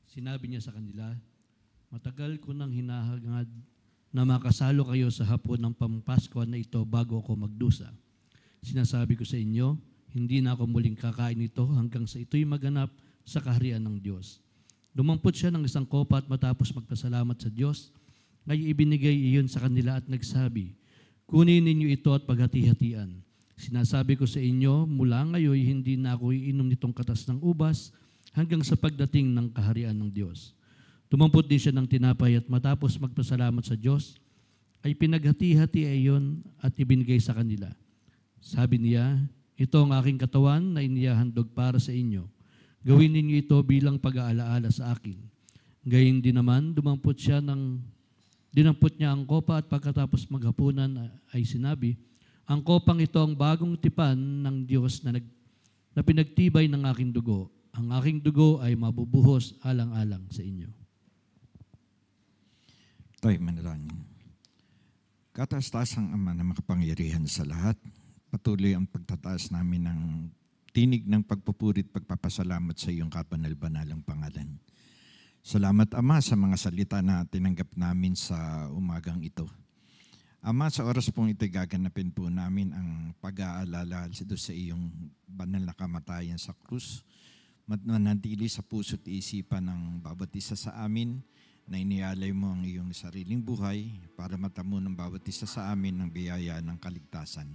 Sinabi niya sa kanila, "Matagal ko nang hinahangad na makasalo kayo sa hapon ng Pampasko na ito bago ako magdusa. Sinasabi ko sa inyo, hindi na ako muling kakain ito hanggang sa ito'y maganap sa kaharian ng Diyos." Dumampot siya ng isang kopa at matapos magpasalamat sa Diyos, ay ibinigay iyon sa kanila at nagsabi, "Kunin ninyo ito at paghati-hatian. Sinasabi ko sa inyo, mula ngayon hindi na ako iinom nitong katas ng ubas hanggang sa pagdating ng kaharian ng Diyos." Tumampot din siya ng tinapay at matapos magpasalamat sa Diyos, ay pinaghati-hati iyon at ibinigay sa kanila. Sabi niya, "Ito ang aking katawan na inihahandog para sa inyo. Gawin ninyo ito bilang pag-aalaala sa akin." Gayon din naman, dinampot niya ang kopa at pagkatapos maghapunan ay sinabi, "Ang kopang ito ang bagong tipan ng Diyos na pinagtibay ng aking dugo. Ang aking dugo ay mabubuhos alang-alang sa inyo." Tayo manalangin. Kataas-taasang Ama na makapangyarihan sa lahat, patuloy ang pagtataas namin ng tinig ng pagpupurit pagpapasalamat sa iyong kabanal-banalang pangalan. Salamat, Ama, sa mga salita na tinanggap namin sa umagang ito. Ama, sa oras pong ito gaganapin po namin ang pag-aalala sa iyong banal na kamatayan sa krus, manatili sa puso't isipan ng bawat isa sa amin na inialay mo ang iyong sariling buhay para matamo ng bawat isa sa amin ng biyaya ng kaligtasan.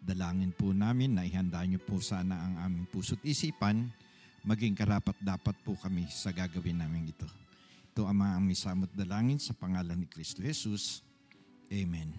Dalangin po namin na ihanda niyo po sana ang aming puso't isipan, maging karapat-dapat po kami sa gagawin namin ito. Ito, Ama, ang misamot dalangin sa pangalan ni Kristo Jesus. Amen.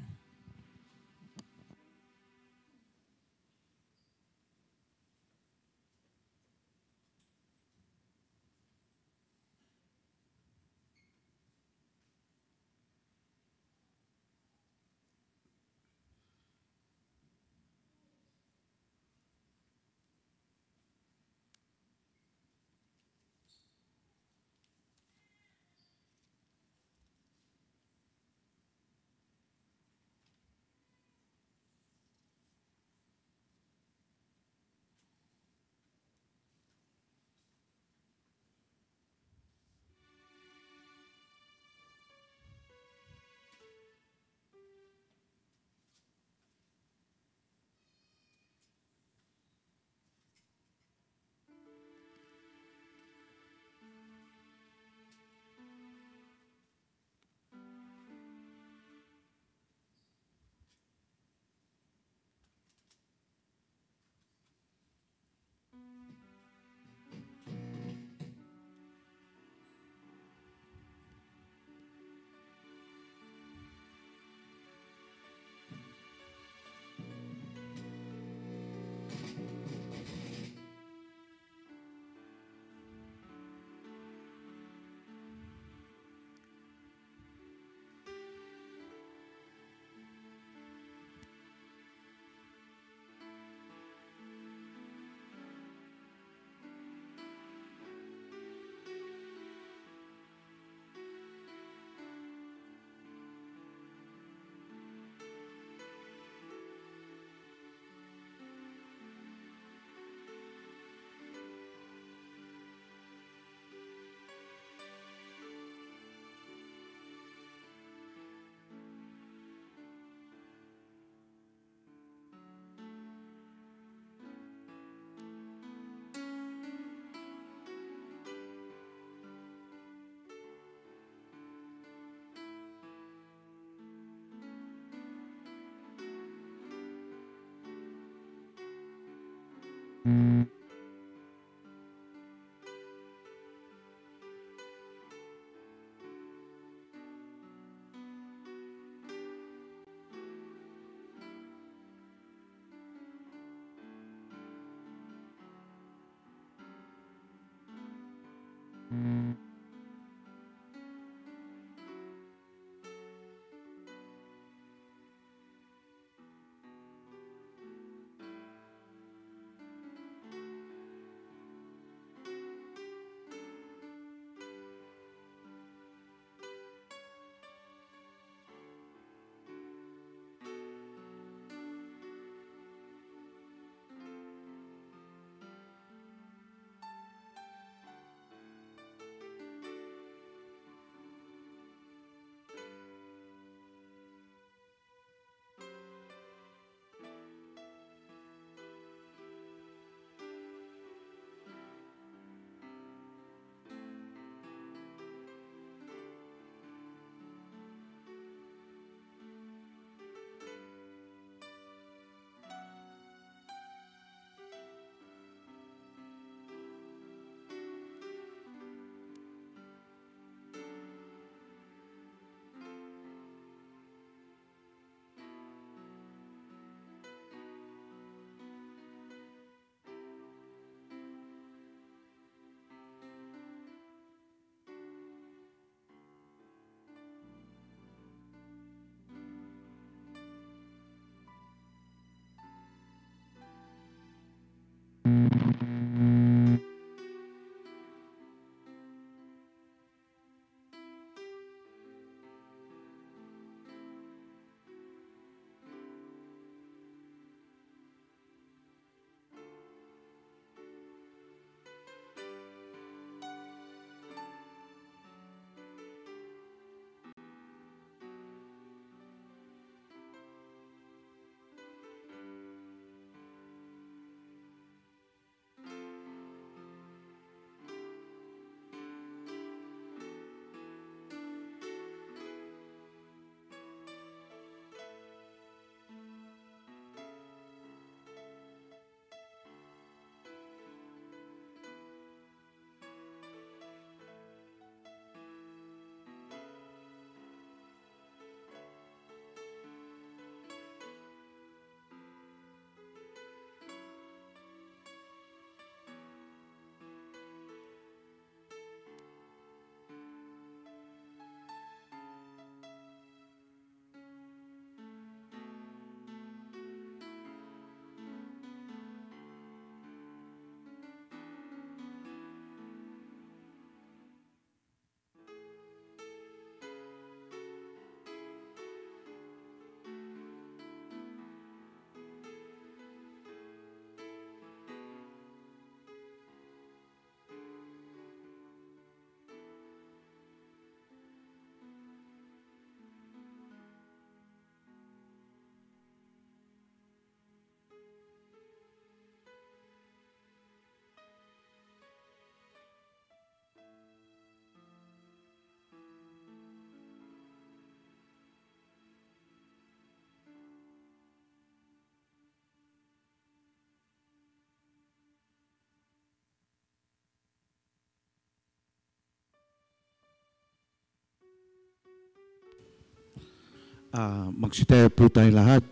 magsitayo po tayo lahat.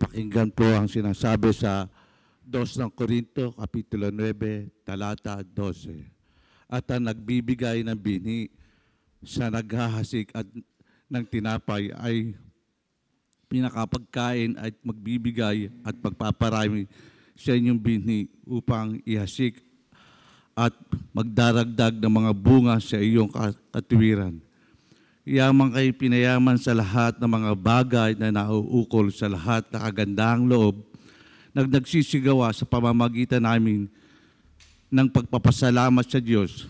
Pakinggan po ang sinasabi sa 2 ng Korinto, Kapitulo 9, talata 12. At ang nagbibigay ng binhi sa naghahasik at ng tinapay ay pinakapagkain at magbibigay at pagpaparami sa inyong binhi upang ihasik at magdaragdag ng mga bunga sa iyong katuwiran. Yaman kayo pinayaman sa lahat ng mga bagay na nauukol sa lahat na kagandahang loob, nagsisigawa sa pamamagitan namin ng pagpapasalamat sa Diyos,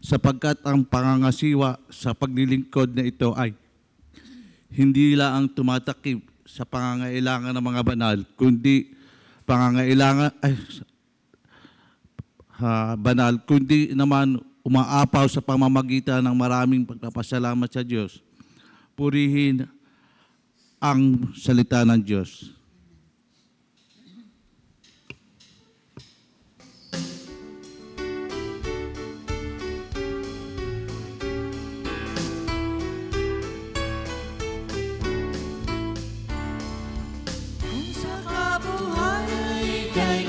sapagkat ang pangangasiwa sa paglilingkod na ito ay hindi lang tumatakip sa pangangailangan ng mga banal, kundi banal, kundi naman umaapaw sa pamamagitan ng maraming pagpapasalamat sa Diyos. Purihin ang salita ng Diyos. Kung sa kabuhay ika'y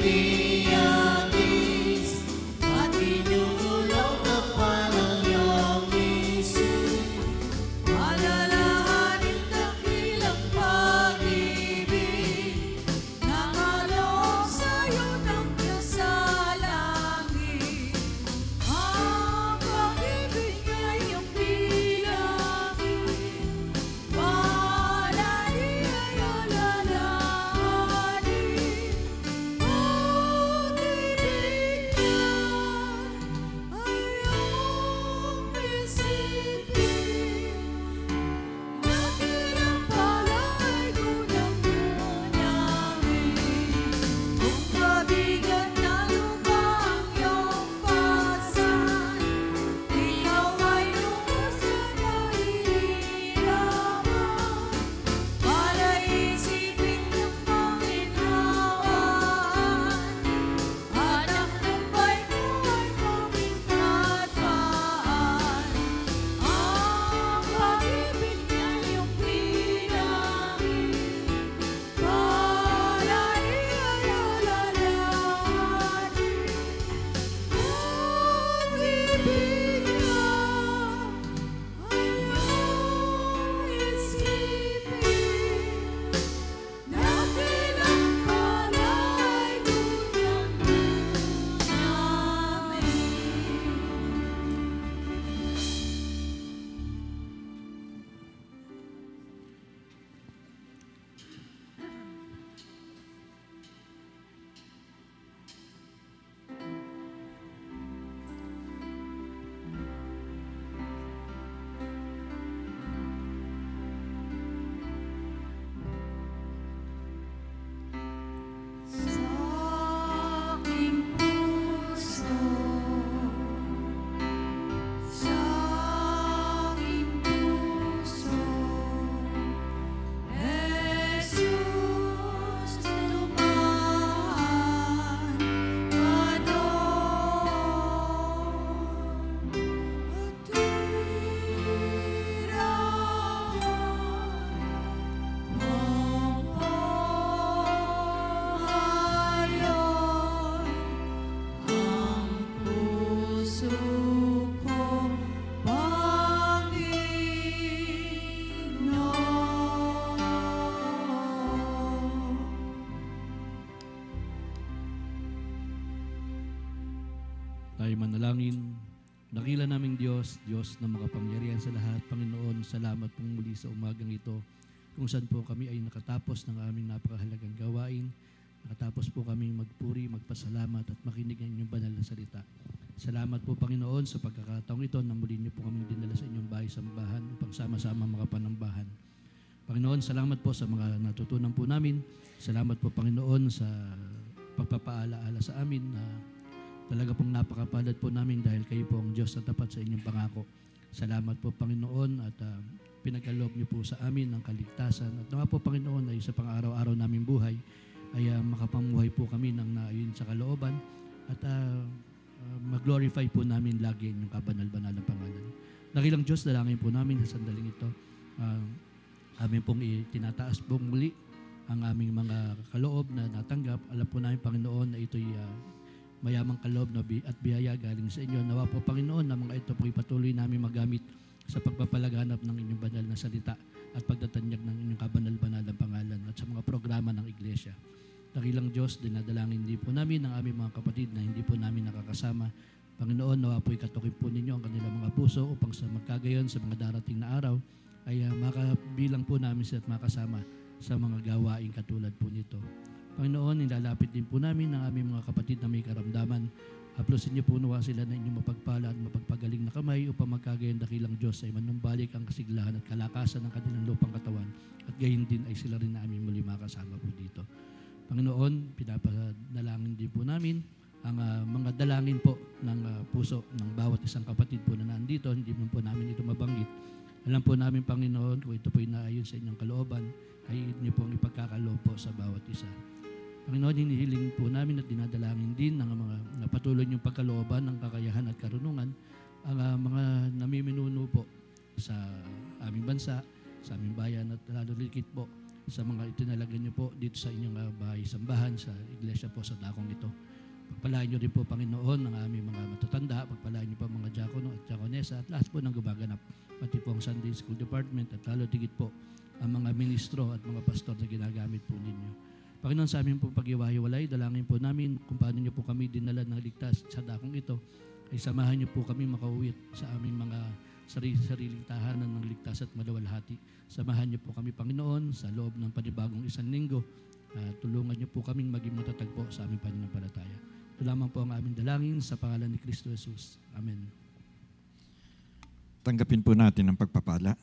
iagis at inulog ka pa ng iyong isip, alalahanin dakilang pag-ibig na kaloob sa'yo ng Diyos sa langit. Ang pag-ibig ay iyong pinagin, palagi ay alalahanin. Pag-ibig niya ay iyong isipin, dakilang palay ko ng namin. Kung mabigat na lupa ang iyong pasan, ikaw ay lubos na nahihirapan. Para isipin ng panginhawaan, at ang tampay mo ay pamingkatpaan. Ang pag-ibig niya iyong pinangin, palagi ay alalahanin. Pag-ibig niya ay iyong isipin, dakilang palay ko ng namin. Sa aking puso, sa aking puso, Jesus, tumahan ka doon. At tirahan ang panghayon, ang puso ko, Panginoon. Tayo manalangin. Dakila naming Diyos, Diyos na makapangyarihan sa lahat. Panginoon, salamat pong muli sa umagang ito, kung saan po kami ay nakatapos ng aming napakahalagang gawain. Nakatapos po kami magpuri, magpasalamat at makinig ng inyong banal na salita. Salamat po, Panginoon, sa pagkakataong ito na muli niyo po kami dinala sa inyong bahay-sambahan upang sama-sama makapanambahan. Panginoon, salamat po sa mga natutunan po namin. Salamat po, Panginoon, sa pagpapaalaala sa amin na talaga pong napakapalad po namin dahil kayo po ang Diyos na tapat sa inyong pangako. Salamat po, Panginoon, at pinagkaloob niyo po sa amin ang kaligtasan. At nga po, Panginoon, ay sa pang-araw-araw naming buhay ay makapamuhay po kami ng naayon sa kalooban at mag-glorify po namin lagi ang kabanal-banal na pangalan. Dakilang Diyos, dalangin po namin sa sandaling ito. Amin pong tinataas pong muli ang aming mga kaloob na natanggap. Alam po namin, Panginoon, na ito'y mayamang kaloob at biyaya galing sa inyo. Nawa po, Panginoon, na mga ito po'y patuloy namin magamit sa pagpapalaganap ng inyong banal na salita at pagtatanyag ng inyong kabanal-banalang pangalan at sa mga programa ng Iglesia. Dakilang Diyos, dinadalangin din po namin ang aming mga kapatid na hindi po namin nakakasama. Panginoon, nawa po'y katukin po ninyo ang kanilang mga puso upang sa magkagayon sa mga darating na araw ay makabilang po namin sila at makasama sa mga gawain katulad po nito. Panginoon, nilalapit din po namin ang aming mga kapatid na may karamdaman. Haplosin niyo po nawa sila na inyong mapagpala at mapagpagaling na kamay upang magkagayon dakilang Diyos ay manumbalik ang kasiglahan at kalakasan ng kanilang lupang katawan at gayon din ay sila rin na aming muli makasama po dito. Panginoon, pinapadalangin din po namin ang mga dalangin po ng puso ng bawat isang kapatid po na nandito. Hindi man po namin ito mabanggit. Alam po namin, Panginoon, kung ito po inaayon sa inyong kalooban, ay niyo pong ipagkakaloob po sa bawat isa. Panginoon, hinihiling po namin at dinadalangin din ng mga patuloy niyong pagkalooban ng kakayahan at karunungan ang mga namiminuno po sa aming bansa, sa aming bayan at lalo likit po sa mga itinalagan niyo po dito sa inyong bahay-sambahan, sa iglesia po sa dakong ito. Pagpalain niyo rin po, Panginoon, ang aming mga matatanda, pagpalain niyo po ang mga diakono at diakonesa at lahat po ng gumaganap, pati po ang Sunday School Department at lalo digit po ang mga ministro at mga pastor na ginagamit po ninyo. Panginoon, sa aming po pag-iwahiwalay, dalangin po namin kung paano niyo po kami dinala ng ligtas sa dakong ito, ay samahan niyo po kami makauwi sa aming mga sariling tahanan ng ligtas at maluwalhati. Samahan niyo po kami, Panginoon, sa loob ng panibagong isang linggo. Tulungan niyo po kaming maging matatag po sa aming pananampalataya. Ito lamang po ang aming dalangin sa pangalan ni Kristo Jesus. Amen. Tanggapin po natin ang pagpapala.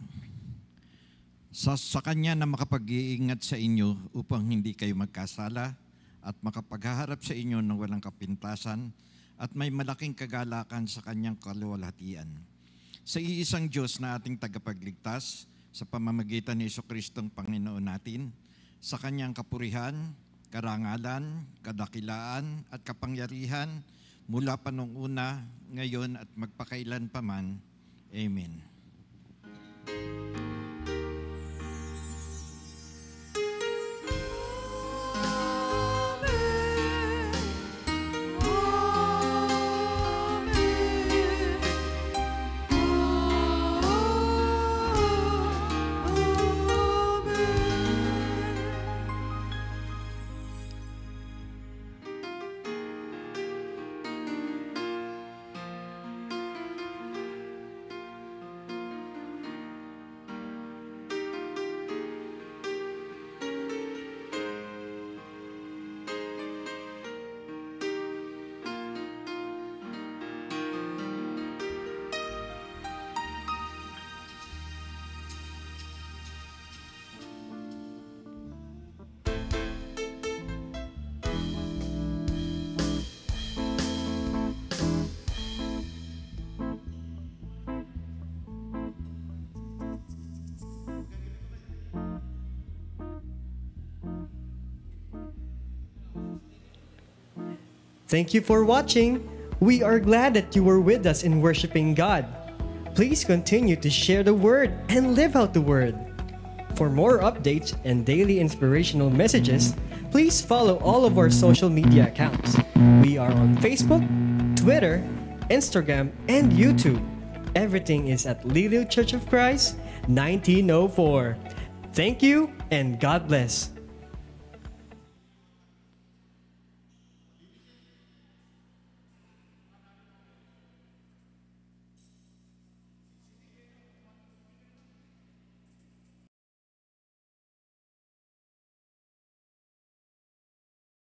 Sa Kanya na makapag-iingat sa inyo upang hindi kayo magkasala at makapaghaharap sa inyo ng walang kapintasan at may malaking kagalakan sa Kanyang kaluwalhatian. Sa iisang Diyos na ating tagapagligtas, sa pamamagitan ni Jesucristong Panginoon natin, sa Kanyang kapurihan, karangalan, kadakilaan at kapangyarihan mula pa noong una, ngayon at magpakailan paman. Amen. Thank you for watching. We are glad that you were with us in worshiping God. Please continue to share the word and live out the word. For more updates and daily inspirational messages, please follow all of our social media accounts. We are on Facebook, Twitter, Instagram, and YouTube. Everything is at Liliu Church of Christ, 1904. Thank you and God bless.